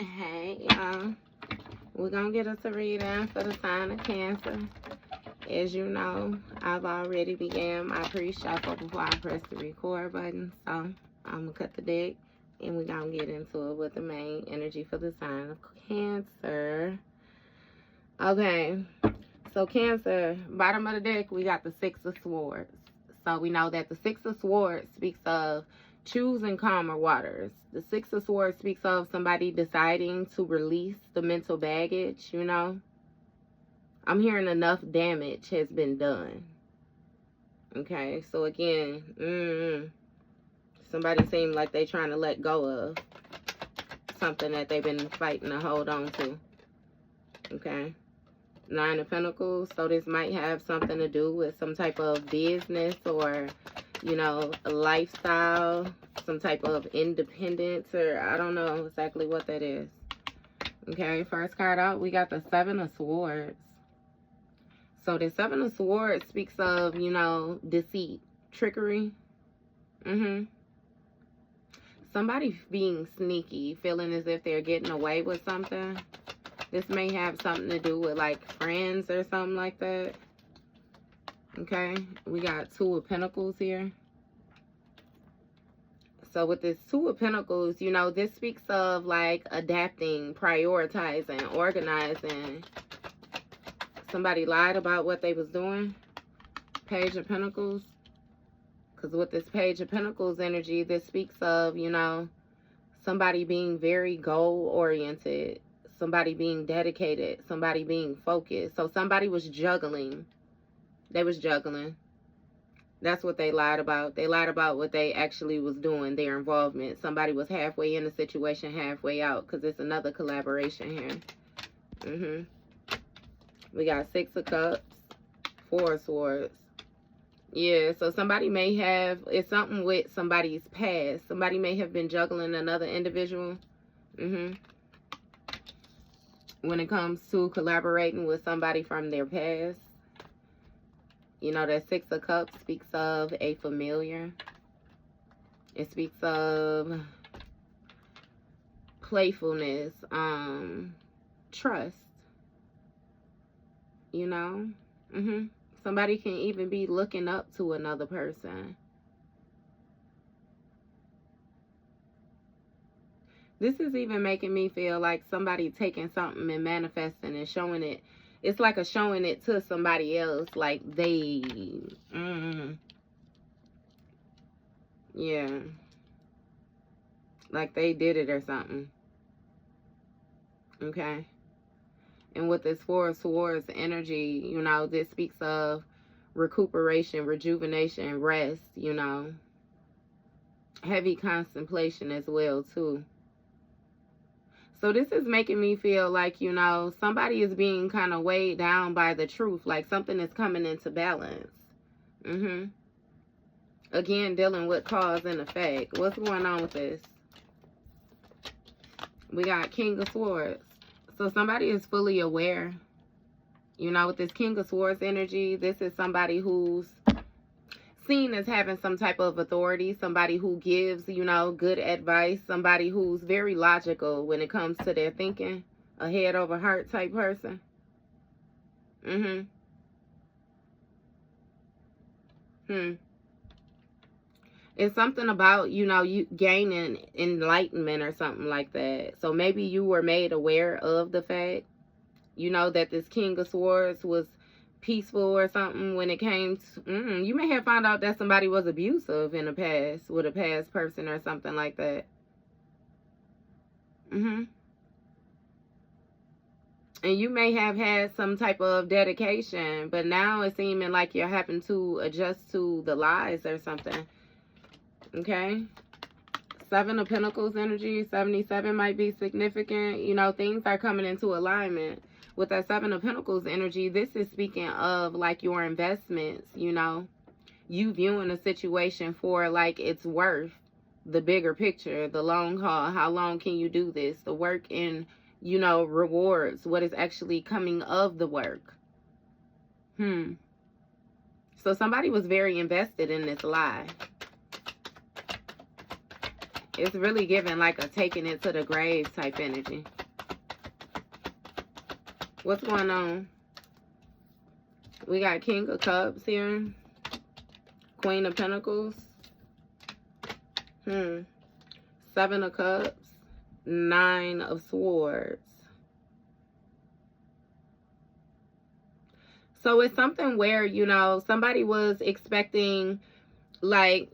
Hey, we're going to get us a reading for the sign of Cancer. As you know, I've already began my pre-shuffle before I press the record button. So, I'm going to cut the deck and we're going to get into it with the main energy for the sign of Cancer. Okay, so Cancer, bottom of the deck, we got the Six of Swords. So, we know that the Six of Swords speaks of choosing calmer waters. The Six of Swords speaks of somebody deciding to release the mental baggage, you know. I'm hearing enough damage has been done. Okay, so again, somebody seemed like they trying to let go of something that they've been fighting to hold on to. Okay. Nine of Pentacles, so this might have something to do with some type of business or, you know, a lifestyle, some type of independence, or I don't know exactly what that is. Okay, first card out, we got the Seven of Swords. So the Seven of Swords speaks of, you know, deceit, trickery. Somebody being sneaky, feeling as if they're getting away with something. This may have something to do with, like, friends or something like that. Okay, we got Two of Pentacles here. So with this Two of Pentacles, you know, this speaks of, like, adapting, prioritizing, organizing. Somebody lied about what they was doing. Page of Pentacles. Because with this Page of Pentacles energy, this speaks of, you know, somebody being very goal-oriented. Somebody being dedicated. Somebody being focused. So somebody was juggling. They was juggling. That's what they lied about. They lied about what they actually was doing, their involvement. Somebody was halfway in the situation, halfway out. Because it's another collaboration here. We got Six of Cups. Four of Swords. Yeah, so somebody may have, it's something with somebody's past. Somebody may have been juggling another individual. When it comes to collaborating with somebody from their past. You know, that Six of Cups speaks of a familiar. It speaks of playfulness, trust. You know? Somebody can even be looking up to another person. This is even making me feel like somebody taking something and manifesting and showing it. It's like a showing it to somebody else, like they, yeah, like they did it or something. Okay. And with this Four of Swords energy, you know, this speaks of recuperation, rejuvenation, rest, you know. Heavy contemplation as well, too. So this is making me feel like, you know, somebody is being kind of weighed down by the truth. Like something is coming into balance. Again, dealing with cause and effect. What's going on with this? We got King of Swords. So somebody is fully aware. You know, with this King of Swords energy, this is somebody who's seen as having some type of authority, somebody who gives, you know, good advice, somebody who's very logical when it comes to their thinking, a head over heart type person. It's something about, you know, you gaining enlightenment or something like that. So maybe you were made aware of the fact, you know, that this King of Swords was peaceful or something when it came to, you may have found out that somebody was abusive in the past with a past person or something like that. And you may have had some type of dedication, but now it's seeming like you're having to adjust to the lies or something. Okay. Seven of Pentacles energy, 77 might be significant. You know, things are coming into alignment. With that Seven of Pentacles energy, this is speaking of like your investments, you know. You viewing a situation for like its worth, the bigger picture, the long haul. How long can you do this? The work in, you know, rewards, what is actually coming of the work. So somebody was very invested in this lie. It's really giving like a taking it to the grave type energy. What's going on? We got King of Cups here. Queen of Pentacles. 7 of Cups. 9 of Swords. So it's something where, you know, somebody was expecting, like,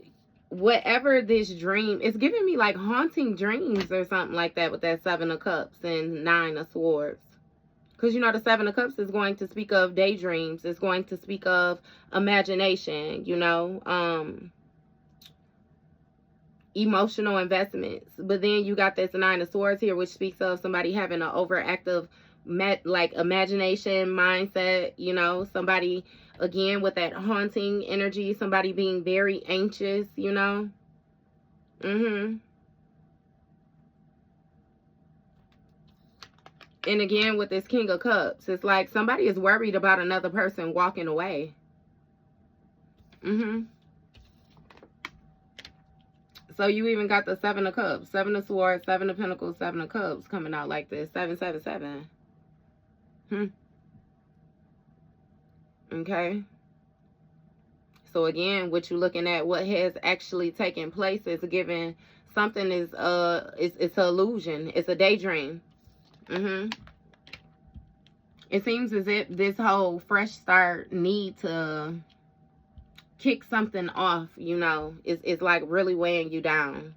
whatever this dream, it's giving me like haunting dreams or something like that with that 7 of Cups and 9 of Swords. Because, you know, the 7 of Cups is going to speak of daydreams. It's going to speak of imagination, you know, emotional investments. But then you got this 9 of Swords here, which speaks of somebody having an overactive like imagination mindset, you know, somebody again with that haunting energy, somebody being very anxious, you know. And again with this King of Cups, it's like somebody is worried about another person walking away. So you even got the 7 of Cups, 7 of Swords, 7 of Pentacles, 7 of Cups coming out like this. 777. Okay. So again, what you're looking at, what has actually taken place is given something is it's an illusion. It's a daydream. It seems as if this whole fresh start need to kick something off, you know, it's like really weighing you down.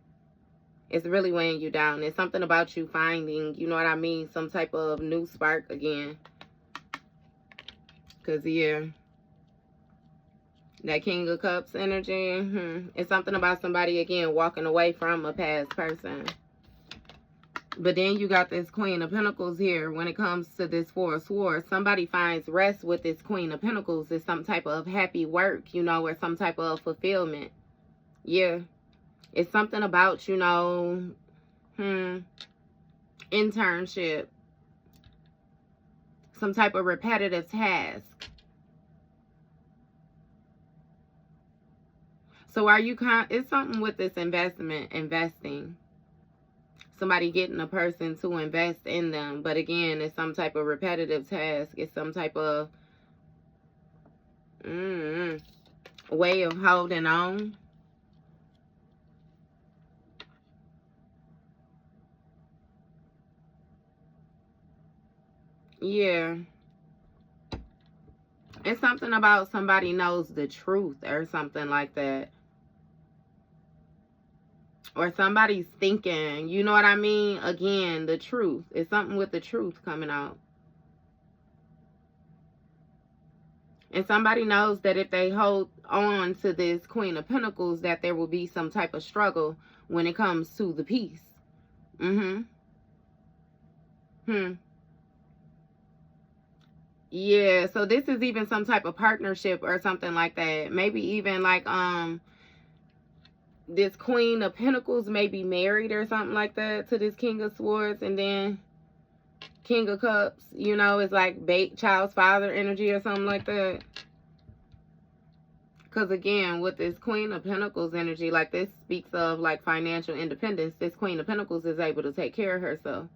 It's really weighing you down. It's something about you finding, you know what I mean, some type of new spark again. Because, yeah, that King of Cups energy, it's something about somebody, again, walking away from a past person. But then you got this Queen of Pentacles here. When it comes to this 4 of Swords, somebody finds rest with this Queen of Pentacles. It's some type of happy work, you know, or some type of fulfillment. Yeah. It's something about, you know, internship. Some type of repetitive task. So are you it's something with this investing. Somebody getting a person to invest in them. But again, it's some type of repetitive task. It's some type of way of holding on. Yeah. It's something about somebody knows the truth or something like that. Or somebody's thinking, you know what I mean? Again, the truth. It's something with the truth coming out. And somebody knows that if they hold on to this Queen of Pentacles, that there will be some type of struggle when it comes to the peace. Yeah, so this is even some type of partnership or something like that. Maybe even like this Queen of Pentacles may be married or something like that to this King of Swords, and then King of Cups, you know, is like child's father energy or something like that. Because again, with this Queen of Pentacles energy, like this speaks of like financial independence. This Queen of Pentacles is able to take care of herself.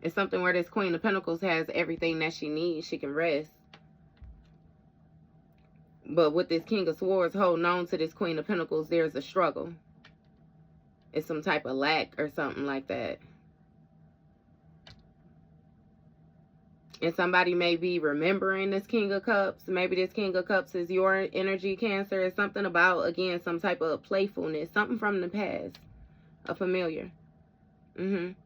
It's something where this Queen of Pentacles has everything that she needs. She can rest. But with this King of Swords holding on to this Queen of Pentacles, there's a struggle. It's some type of lack or something like that. And somebody may be remembering this King of Cups. Maybe this King of Cups is your energy, Cancer. It's something about, again, some type of playfulness. Something from the past. A familiar. And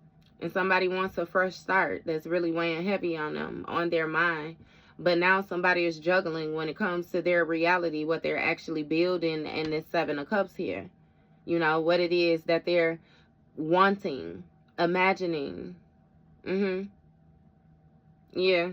somebody wants a fresh start that's really weighing heavy on them, on their mind. But now somebody is juggling when it comes to their reality, what they're actually building in this 7 of Cups here. You know, what it is that they're wanting, imagining. Yeah.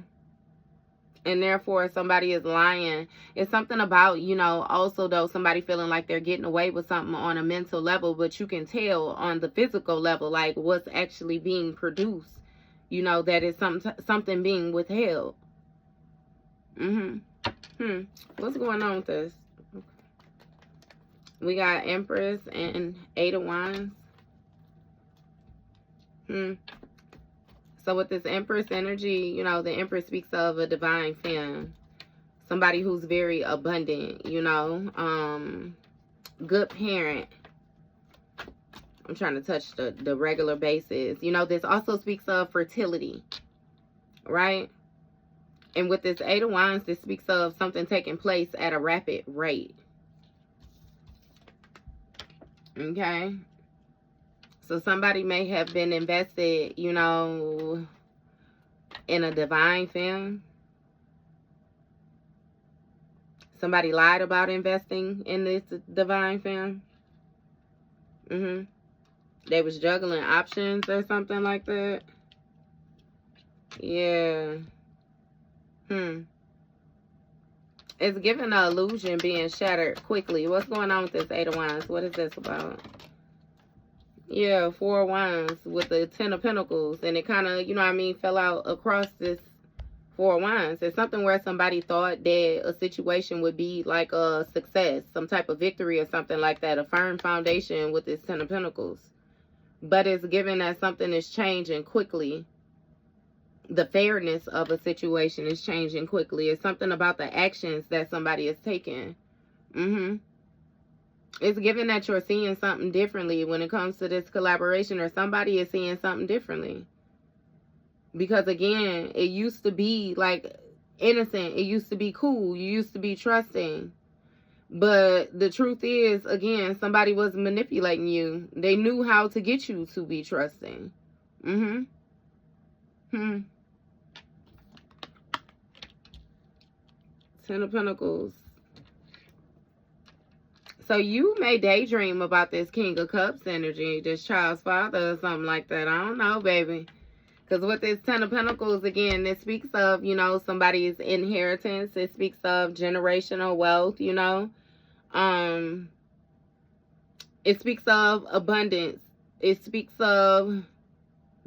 And therefore somebody is lying. It's something about, you know, also though, somebody feeling like they're getting away with something on a mental level, but you can tell on the physical level, like what's actually being produced, you know, that is something being withheld. What's going on with this? We got Empress and 8 of Wands. So with this Empress energy, you know, the Empress speaks of a divine femme. Somebody who's very abundant, you know. Good parent. I'm trying to touch the regular bases. You know, this also speaks of fertility, right? And with this 8 of Wands, this speaks of something taking place at a rapid rate. Okay? So somebody may have been invested, you know, in a divine femme. Somebody lied about investing in this divine femme. They was juggling options or something like that. Yeah. It's giving an illusion being shattered quickly. What's going on with this 8 of Wands? What is this about? Yeah, 4 of Wands with the 10 of Pentacles. And it kind of, you know what I mean, fell out across this 4 of Wands. It's something where somebody thought that a situation would be like a success, some type of victory or something like that. A firm foundation with this 10 of Pentacles. But it's given that something is changing quickly. The fairness of a situation is changing quickly. It's something about the actions that somebody is taking. It's given that you're seeing something differently when it comes to this collaboration, or somebody is seeing something differently. Because again, it used to be like innocent. It used to be cool. You used to be trusting. But the truth is, again, somebody was manipulating you. They knew how to get you to be trusting. 10 of Pentacles. So you may daydream about this King of Cups energy, this child's father or something like that. I don't know, baby. Because with this 10 of Pentacles, again, it speaks of, you know, somebody's inheritance. It speaks of generational wealth, you know. It speaks of abundance. It speaks of,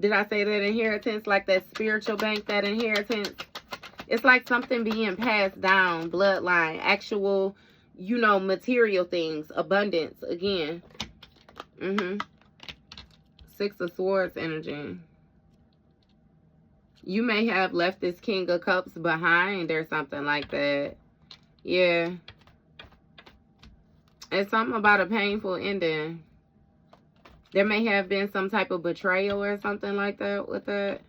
did I say that inheritance? Like that spiritual bank, that inheritance. It's like something being passed down, bloodline, actual, you know, material things, abundance, again. 6 of Swords energy. You may have left this King of Cups behind or something like that. Yeah. It's something about a painful ending. There may have been some type of betrayal or something like that with that.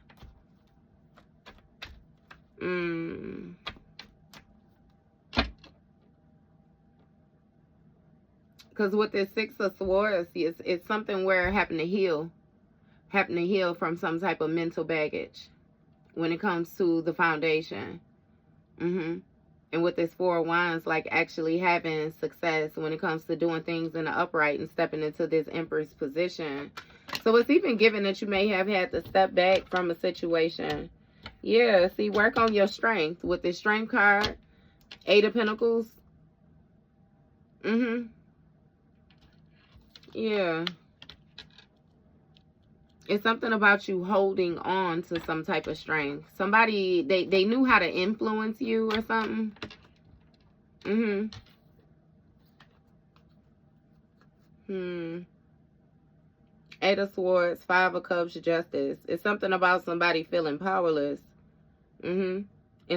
Because with this 6 of Swords, it's something where it happened to heal. Happened to heal from some type of mental baggage when it comes to the foundation. And with this 4 of Wands, like actually having success when it comes to doing things in the upright and stepping into this Empress position. So it's even given that you may have had to step back from a situation. Yeah, see, work on your strength. With this Strength card, 8 of Pentacles. Yeah. It's something about you holding on to some type of strength. Somebody, they knew how to influence you or something. 8 of Swords, 5 of Cups, Justice. It's something about somebody feeling powerless. In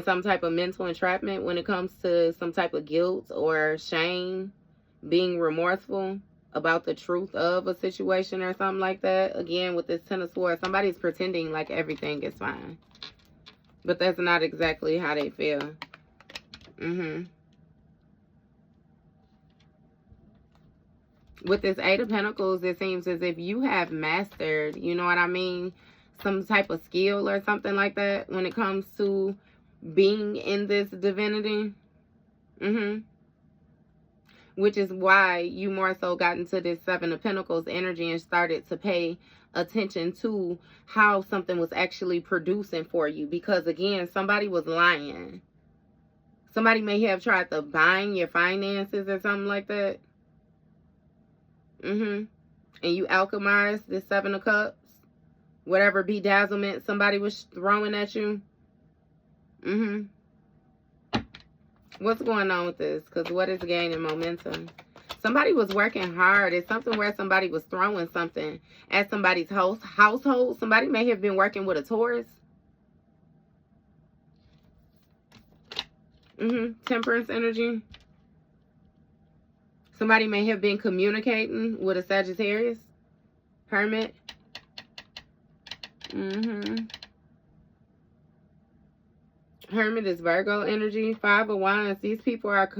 some type of mental entrapment when it comes to some type of guilt or shame. Being remorseful about the truth of a situation or something like that. Again, with this 10 of Swords, somebody's pretending like everything is fine. But that's not exactly how they feel. With this 8 of Pentacles, it seems as if you have mastered, you know what I mean, some type of skill or something like that when it comes to being in this divinity. Which is why you more so got into this 7 of Pentacles energy and started to pay attention to how something was actually producing for you. Because again, somebody was lying. Somebody may have tried to bind your finances or something like that. And you alchemized this 7 of Cups. Whatever bedazzlement somebody was throwing at you. What's going on with this? Because what is gaining momentum? Somebody was working hard. It's something where somebody was throwing something at somebody's household. Somebody may have been working with a Taurus. Temperance energy. Somebody may have been communicating with a Sagittarius. Hermit. Hermit is Virgo energy. Five of Wands. These people are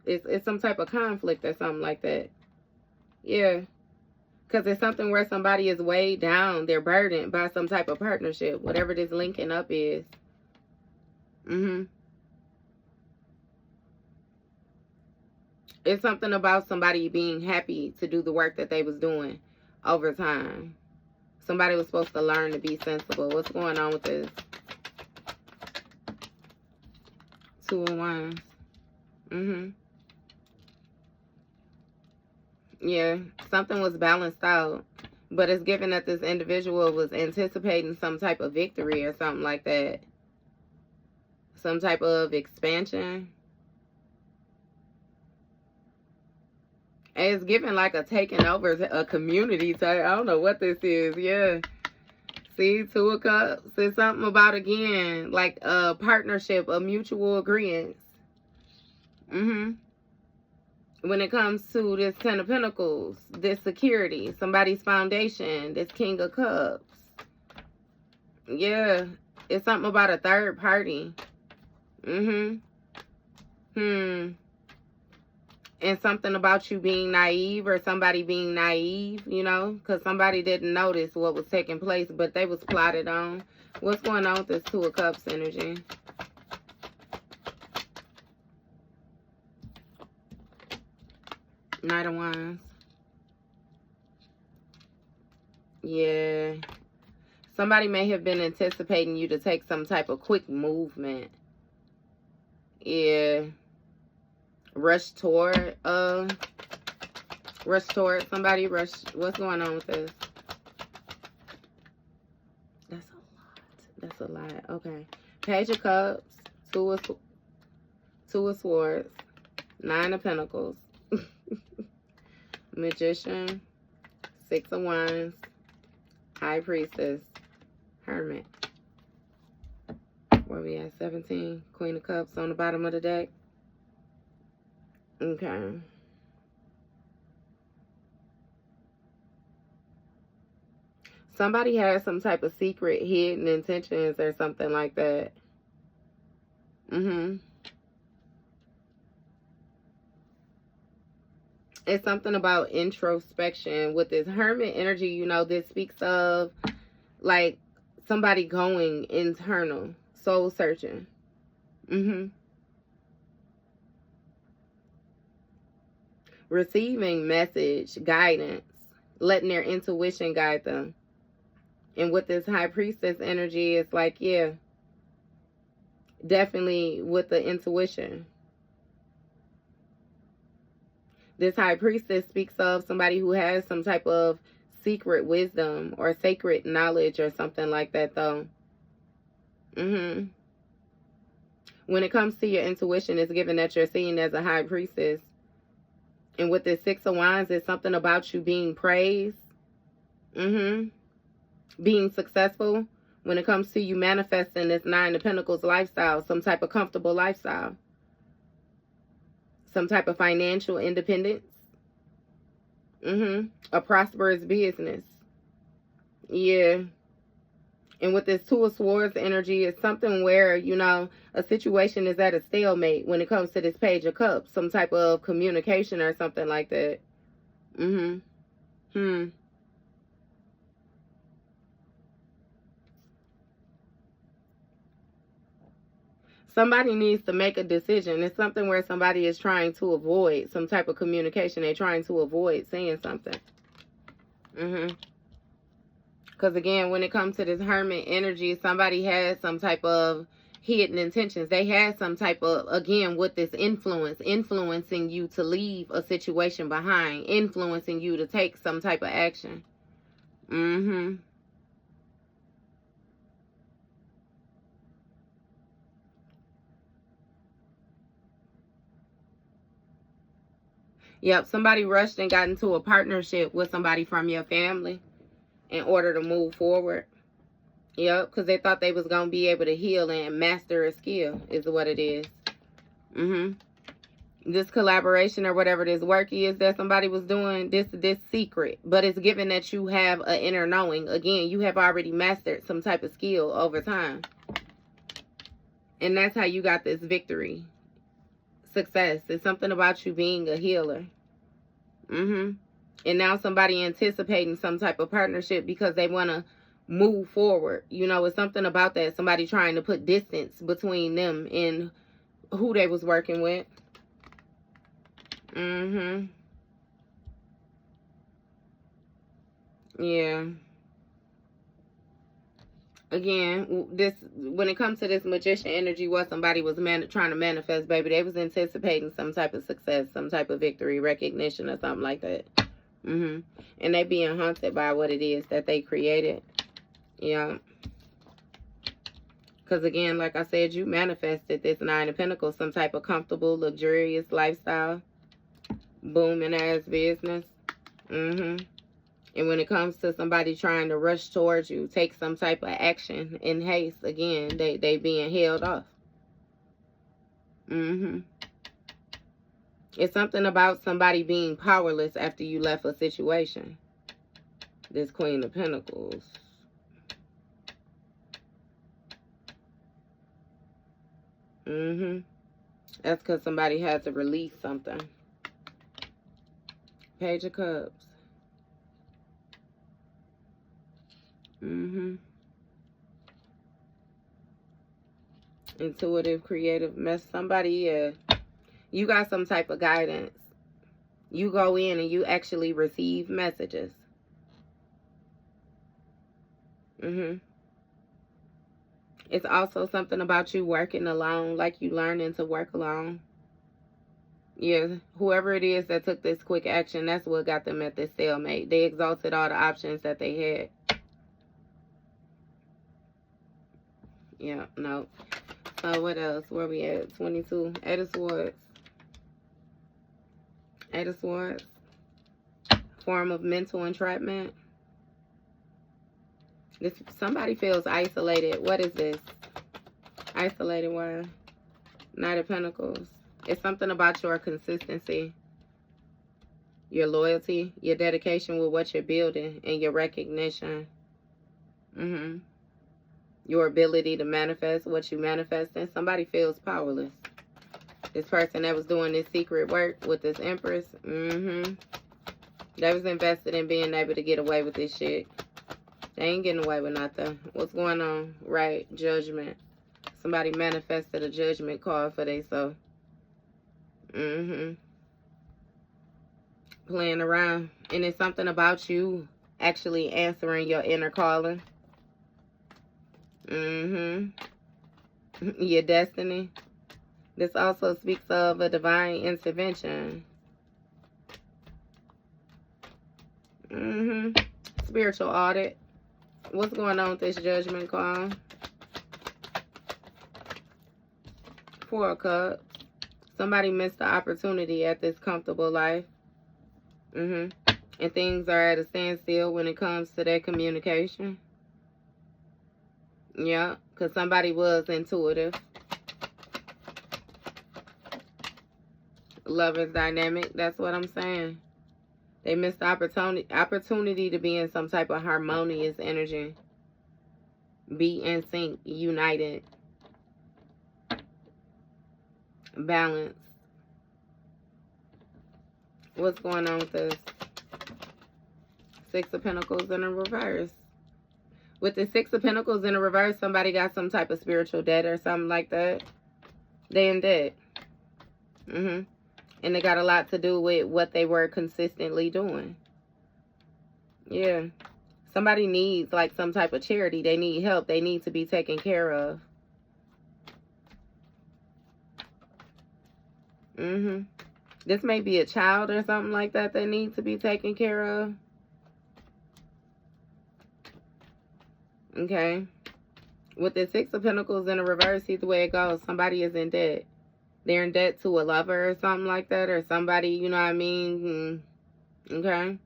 it's some type of conflict or something like that. Yeah. Because it's something where somebody is weighed down. They're burdened by some type of partnership. Whatever this linking up is. It's something about somebody being happy to do the work that they was doing over time. Somebody was supposed to learn to be sensible. What's going on with this? Two of Wands. Yeah, something was balanced out. But it's given that this individual was anticipating some type of victory or something like that. Some type of expansion. And it's given like a taking over a community type. I don't know what this is. Yeah. See, Two of Cups. It's something about, again, like a partnership, a mutual agreement. When it comes to this Ten of Pentacles, this security, somebody's foundation, this King of Cups. Yeah. It's something about a third party. And something about you being naive, or somebody being naive, you know, because somebody didn't notice what was taking place, but they was plotted on. What's going on with this Two of Cups energy? Knight of Wands. Yeah. Somebody may have been anticipating you to take some type of quick movement. Yeah. Rush toward somebody. What's going on with this? That's a lot. Okay. Page of Cups, Two of Swords, Nine of Pentacles, Magician, Six of Wands, High Priestess, Hermit. Where we at? 17. Queen of Cups on the bottom of the deck. Okay. Somebody has some type of secret hidden intentions or something like that. It's something about introspection. With this Hermit energy, you know, this speaks of like somebody going internal, soul searching. Receiving message, guidance, letting their intuition guide them. And with this High Priestess energy, it's like, yeah, definitely with the intuition. This High Priestess speaks of somebody who has some type of secret wisdom or sacred knowledge or something like that, though. When it comes to your intuition, it's given that you're seen as a High Priestess. And with this Six of Wands, it's something about you being praised. Being successful when it comes to you manifesting this Nine of Pentacles lifestyle. Some type of comfortable lifestyle. Some type of financial independence. A prosperous business. Yeah. And with this Two of Swords energy, it's something where, you know, a situation is at a stalemate when it comes to this Page of Cups. Some type of communication or something like that. Somebody needs to make a decision. It's something where somebody is trying to avoid some type of communication. They're trying to avoid saying something. Because again, when it comes to this Hermit energy, somebody has some type of hidden intentions. They had some type of, again, with this influencing you to leave a situation behind, influencing you to take some type of action. Yep, somebody rushed and got into a partnership with somebody from your family in order to move forward. Yep, because they thought they was going to be able to heal and master a skill is what it is. This collaboration or whatever this work is that somebody was doing, this secret. But it's given that you have an inner knowing. Again, you have already mastered some type of skill over time. And that's how you got this victory. Success. It's something about you being a healer. And now somebody anticipating some type of partnership because they want to move forward. You know, it's something about that. Somebody trying to put distance between them and who they was working with. Yeah. Again, this, when it comes to this magician energy, what somebody was trying to manifest, baby, they was anticipating some type of success, some type of victory, recognition, or something like that. And they being haunted by what it is that they created. Yeah. Because again, like I said, you manifested this Nine of Pentacles, some type of comfortable, luxurious lifestyle, booming ass business. And when it comes to somebody trying to rush towards you, take some type of action in haste, again, they being held off. It's something about somebody being powerless after you left a situation. This Queen of Pentacles. That's because somebody had to release something. Page of Cups. Intuitive, creative mess. Somebody, you got some type of guidance. You go in and you actually receive messages. It's also something about you working alone, like you learning to work alone. Yeah, whoever it is that took this quick action, that's what got them at this stalemate. They exhausted all the options that they had. Yeah, no. So what else? Where we at? 22. Eight of Swords. Eight of Swords. Form of mental entrapment. This, somebody feels isolated. What is this? Isolated, why? Knight of Pentacles. It's something about your consistency, your loyalty, your dedication with what you're building, and your recognition. Your ability to manifest what you manifest. And somebody feels powerless. This person that was doing this secret work with this Empress, they was invested in being able to get away with this shit. They ain't getting away with nothing. What's going on? Right, judgment. Somebody manifested a judgment card for themselves. Playing around. And it's something about you actually answering your inner calling. Your destiny. This also speaks of a divine intervention. Spiritual audit. What's going on with this judgment call? Four of Cups. Somebody missed the opportunity at this comfortable life. And things are at a standstill when it comes to their communication. Yeah, because somebody was intuitive. Lover's dynamic. That's what I'm saying. They missed the opportunity to be in some type of harmonious energy. Be in sync, united, balanced. What's going on with this? Six of Pentacles in a reverse. With the Six of Pentacles in a reverse, somebody got some type of spiritual debt or something like that. They in debt. And it got a lot to do with what they were consistently doing. Yeah. Somebody needs like some type of charity. They need help. They need to be taken care of. This may be a child or something like that that needs to be taken care of. Okay. With the Six of Pentacles in a reverse, see the way it goes. Somebody is in debt. they're in debt to a lover or something like that, or somebody, you know what I mean? Okay.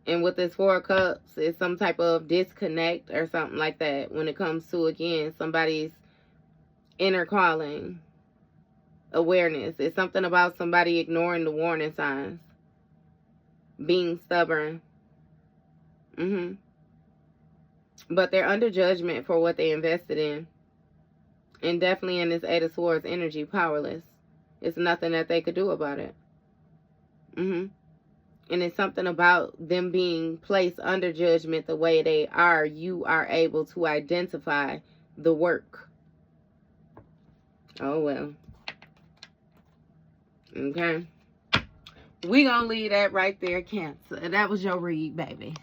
And with this Four of Cups, it's some type of disconnect or something like that when it comes to, again, somebody's inner calling, awareness. It's something about somebody ignoring the warning signs, being stubborn. But they're under judgment for what they invested in. And definitely in this Eight of Swords energy, powerless. It's nothing that they could do about it. And it's something about them being placed under judgment the way they are. You are able to identify the work. Oh, well. Okay. We're going to leave that right there, Cancer. That was your read, baby.